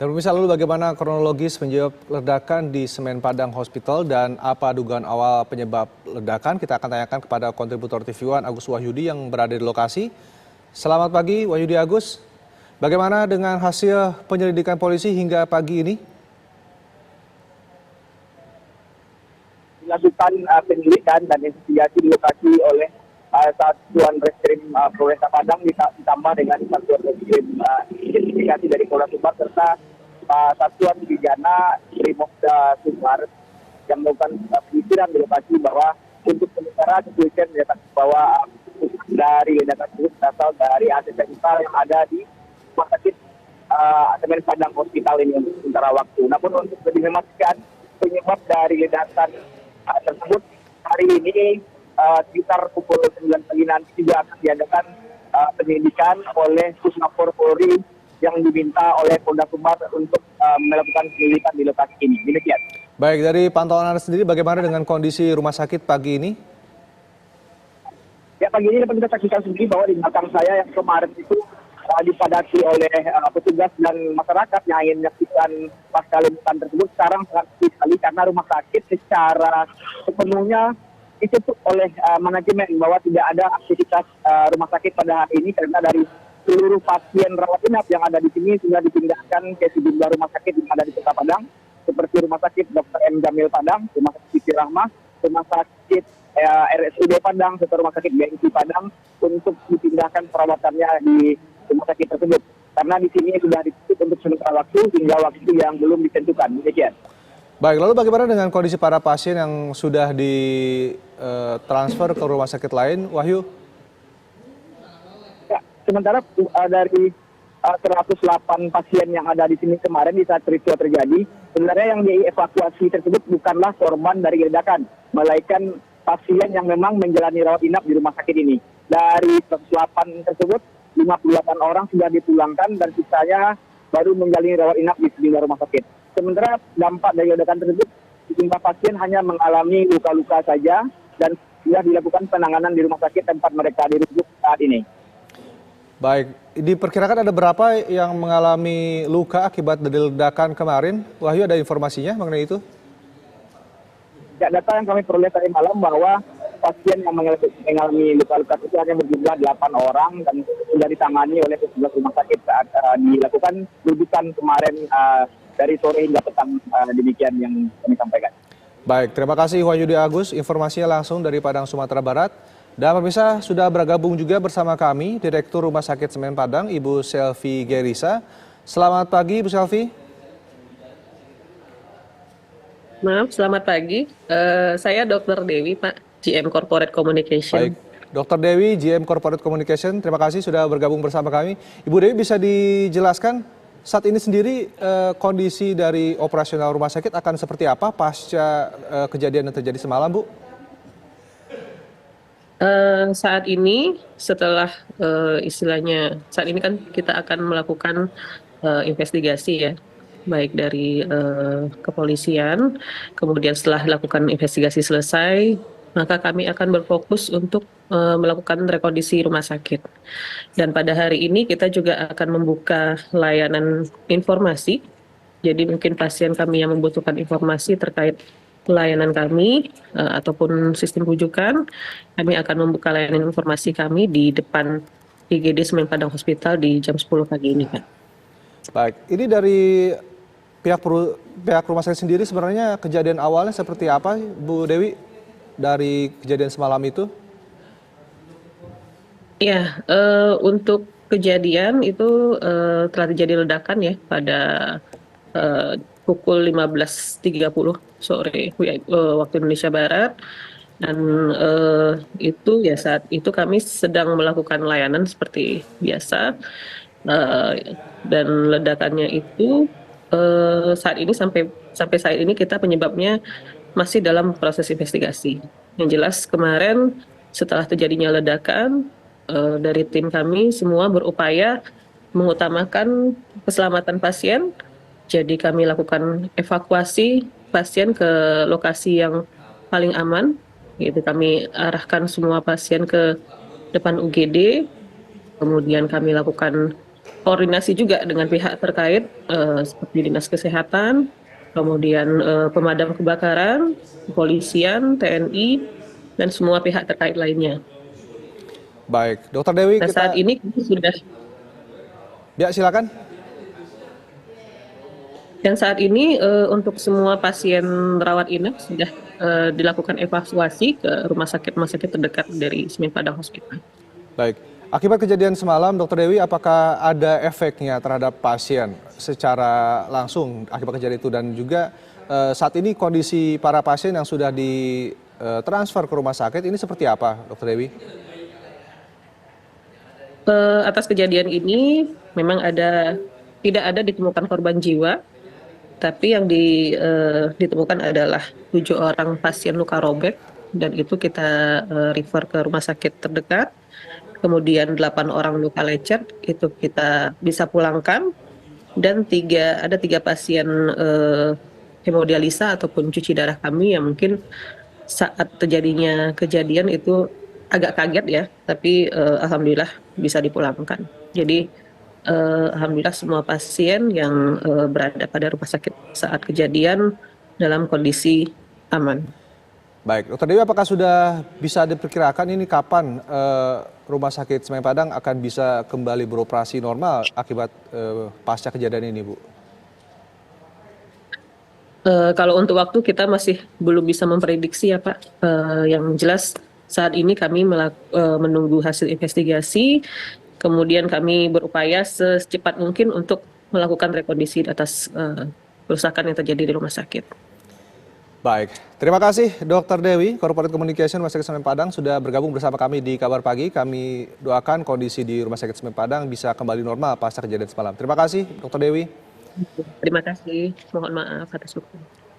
Dan pemirsa, lalu bagaimana kronologis penyebab ledakan di Semen Padang Hospital dan apa dugaan awal penyebab ledakan? Kita akan tanyakan kepada kontributor TV One Agus Wahyudi yang berada di lokasi. Selamat pagi Wahyudi Agus. Bagaimana dengan hasil penyelidikan polisi hingga pagi ini? Dilakukan penyelidikan dan investigasi di lokasi oleh Satuan Reskrim Polresta Padang ditambah dengan Satuan Reskrim investigasi dari Polres Sumbar serta Satuan Pidana Brimopolda Sumbar yang melakukan penyisiran di lokasi bahwa untuk sementara kepolisian menyatakan bahwa dari ledakan tersebut berasal dari aset vital yang ada di rumah sakit Semen Padang Hospital ini untuk sementara waktu. Namun untuk lebih memastikan penyebab dari ledakan tersebut hari ini sekitar pukul 9 pagi nanti juga akan diadakan penyelidikan oleh Puslapor Polri yang diminta oleh Polda Sumbar untuk melakukan penyelidikan di lokasi ini. Demikian. Baik, dari pantauan Anda sendiri bagaimana dengan kondisi rumah sakit pagi ini? Ya, pagi ini dapat kita saksikan sendiri bahwa di belakang saya yang kemarin itu dipadati oleh petugas dan masyarakat yang ingin menyaksikan pasca ledakan tersebut sekarang sangat sepi sekali karena rumah sakit secara sepenuhnya ditutup oleh manajemen bahwa tidak ada aktivitas rumah sakit pada hari ini karena dari seluruh pasien rawat inap yang ada di sini sudah dipindahkan ke sejumlah rumah sakit yang ada di Kota Padang seperti Rumah Sakit Dr. M. Jamil Padang, Rumah Sakit Siti Rahmah, Rumah Sakit RSUD Padang, serta Rumah Sakit BNC Padang untuk dipindahkan perawatannya di rumah sakit tersebut. Karena di sini sudah ditutup untuk sementara waktu hingga waktu yang belum ditentukan. Demikian. Baik, lalu bagaimana dengan kondisi para pasien yang sudah ditransfer ke rumah sakit lain, Wahyu? Ya, sementara dari 108 pasien yang ada di sini kemarin di saat peristiwa terjadi, sebenarnya yang dievakuasi tersebut bukanlah korban dari ledakan, melainkan pasien yang memang menjalani rawat inap di rumah sakit ini. Dari 108 tersebut, 58 orang sudah dipulangkan dan sisanya baru menjalani rawat inap di sejumlah rumah sakit. Sementara dampak dari ledakan tersebut, sejumlah pasien hanya mengalami luka-luka saja dan sudah dilakukan penanganan di rumah sakit tempat mereka dirujuk saat ini. Baik, diperkirakan ada berapa yang mengalami luka akibat dari ledakan kemarin? Wahyu, ada informasinya mengenai itu? Ya, data yang kami peroleh tadi malam bahwa pasien yang mengalami luka-luka itu hanya berjumlah 8 orang dan sudah ditangani oleh petugas rumah sakit saat dilakukan rujukan kemarin dari sore hingga petang. Demikian yang kami sampaikan. Baik, terima kasih Wahyudi Agus, informasinya langsung dari Padang, Sumatera Barat. Dan pemirsa sudah bergabung juga bersama kami Direktur Rumah Sakit Semen Padang, Ibu Selvi Gerisa. Selamat pagi Ibu Selvi. Maaf, selamat pagi. Saya Dr. Dewi, Pak, GM Corporate Communication. Baik, Dr. Dewi, GM Corporate Communication, terima kasih sudah bergabung bersama kami. Ibu Dewi, bisa dijelaskan saat ini sendiri kondisi dari operasional rumah sakit akan seperti apa pasca kejadian yang terjadi semalam, Bu? Saat ini setelah istilahnya saat ini kan kita akan melakukan investigasi ya, baik dari kepolisian, kemudian setelah lakukan investigasi selesai, maka kami akan berfokus untuk melakukan rekondisi rumah sakit. Dan pada hari ini kita juga akan membuka layanan informasi, jadi mungkin pasien kami yang membutuhkan informasi terkait pelayanan kami ataupun sistem rujukan, kami akan membuka layanan informasi kami di depan IGD Semen Padang Hospital di jam 10 pagi ini, Pak. Baik, ini dari pihak rumah sakit sendiri sebenarnya kejadian awalnya seperti apa, Bu Dewi, dari kejadian semalam itu? Ya, untuk kejadian itu telah terjadi ledakan ya pada pukul 15.30 sore waktu Indonesia Barat, dan itu ya saat itu kami sedang melakukan layanan seperti biasa, dan ledakannya itu saat ini sampai saat ini kita penyebabnya masih dalam proses investigasi. Yang jelas kemarin setelah terjadinya ledakan, dari tim kami semua berupaya mengutamakan keselamatan pasien. Jadi kami lakukan evakuasi pasien ke lokasi yang paling aman. Gitu, kami arahkan semua pasien ke depan UGD. Kemudian kami lakukan koordinasi juga dengan pihak terkait seperti Dinas Kesehatan, kemudian pemadam kebakaran, kepolisian, TNI, dan semua pihak terkait lainnya. Baik, Dokter Dewi, Nah, saat kita ini kami sudah ya silakan. dan saat ini untuk semua pasien rawat inap sudah dilakukan evakuasi ke rumah sakit terdekat dari Semen Padang Hospital. Baik, akibat kejadian semalam, Dokter Dewi, apakah ada efeknya terhadap pasien secara langsung akibat kejadian itu dan juga saat ini kondisi para pasien yang sudah ditransfer ke rumah sakit ini seperti apa, Dokter Dewi? Atas kejadian ini memang tidak ada ditemukan korban jiwa, tapi yang ditemukan adalah 7 orang pasien luka robek dan itu kita refer ke rumah sakit terdekat. Kemudian 8 orang luka lecet itu kita bisa pulangkan dan ada 3 pasien hemodialisa ataupun cuci darah kami yang mungkin saat terjadinya kejadian itu agak kaget ya, tapi alhamdulillah bisa dipulangkan. Jadi alhamdulillah semua pasien yang berada pada rumah sakit saat kejadian dalam kondisi aman. Baik, Dokter Dewi, apakah sudah bisa diperkirakan ini kapan Rumah Sakit Semen Padang akan bisa kembali beroperasi normal akibat pasca kejadian ini, Bu? Kalau untuk waktu kita masih belum bisa memprediksi ya Pak. Yang jelas saat ini kami menunggu hasil investigasi, kemudian kami berupaya secepat mungkin untuk melakukan rekondisi atas kerusakan yang terjadi di rumah sakit. Baik, terima kasih Dokter Dewi, Corporate Communication Rumah Sakit Semen Padang sudah bergabung bersama kami di Kabar Pagi. Kami doakan kondisi di Rumah Sakit Semen Padang bisa kembali normal pasca kejadian semalam. Terima kasih Dokter Dewi. Terima kasih, mohon maaf atas waktu.